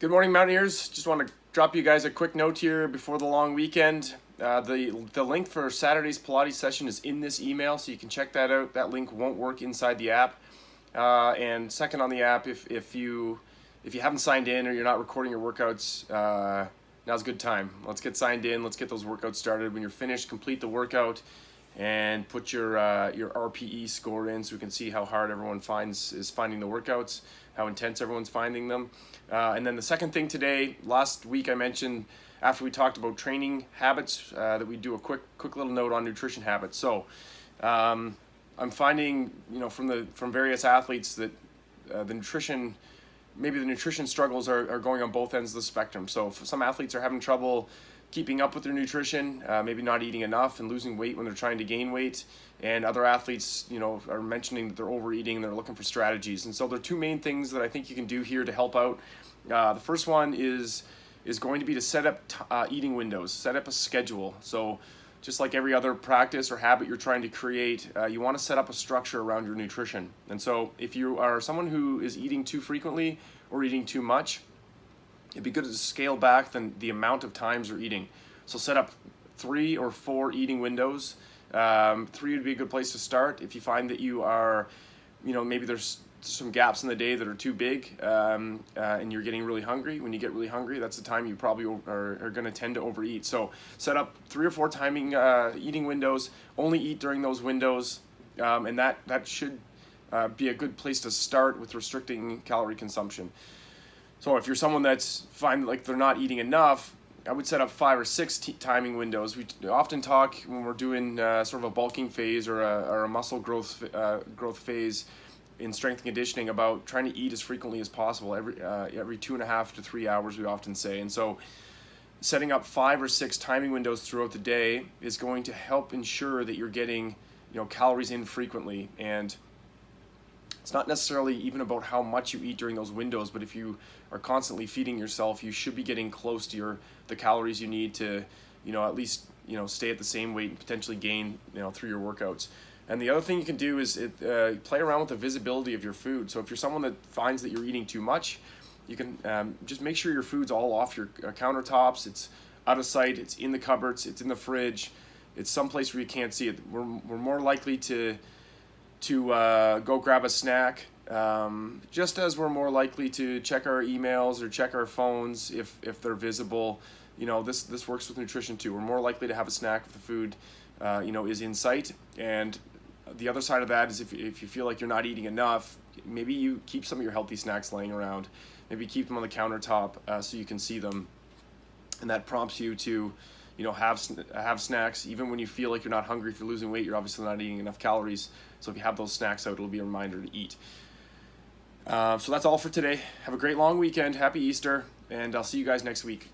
Good morning, Mountaineers. Just want to drop you guys a quick note here before the long weekend. The link for Saturday's Pilates session is in this email, so you can check that out. That link won't work inside the app. And second, on the app, if you haven't signed in or you're not recording your workouts, now's a good time. Let's get signed in. Let's get those workouts started. When you're finished, complete the workout and put your RPE score in so we can see how hard everyone is finding the workouts, how intense everyone's finding them. And then the second thing today, last week I mentioned after we talked about training habits that we do a quick little note on nutrition habits. So I'm finding, from various athletes that the nutrition struggles are going on both ends of the spectrum. So some athletes are having trouble keeping up with their nutrition, maybe not eating enough and losing weight when they're trying to gain weight. And other athletes, are mentioning that they're overeating and they're looking for strategies. And so there are two main things that I think you can do here to help out. The first one is going to be to set up eating windows, set up a schedule. So just like every other practice or habit you're trying to create, you want to set up a structure around your nutrition. And so if you are someone who is eating too frequently or eating too much, it'd be good to scale back the amount of times you're eating. So set up 3 or 4 eating windows. 3 would be a good place to start. If you find that you are, maybe there's some gaps in the day that are too big and you're getting really hungry. When you get really hungry, that's the time you probably are going to tend to overeat. So set up 3 or 4 timing eating windows. Only eat during those windows, and that should be a good place to start with restricting calorie consumption. So if you're someone that's find like they're not eating enough, I would set up 5 or 6 timing windows. We often talk when we're doing sort of a bulking phase or a muscle growth phase in strength and conditioning about trying to eat as frequently as possible, every 2.5 to 3 hours, we often say. And so setting up 5 or 6 timing windows throughout the day is going to help ensure that you're getting calories in frequently. And it's not necessarily even about how much you eat during those windows, but if you are constantly feeding yourself, you should be getting close to the calories you need to, at least, stay at the same weight and potentially gain, through your workouts. And the other thing you can do is play around with the visibility of your food. So if you're someone that finds that you're eating too much, you can just make sure your food's all off your countertops. It's out of sight. It's in the cupboards. It's in the fridge. It's someplace where you can't see it. We're more likely to go grab a snack, just as we're more likely to check our emails or check our phones if they're visible. This works with nutrition too. We're more likely to have a snack if the food is in sight. And the other side of that is if you feel like you're not eating enough, maybe you keep some of your healthy snacks laying around. Maybe keep them on the countertop so you can see them, and that prompts you to have snacks even when you feel like you're not hungry. If you're losing weight, you're obviously not eating enough calories. So if you have those snacks out, it'll be a reminder to eat. So that's all for today. Have a great long weekend. Happy Easter, and I'll see you guys next week.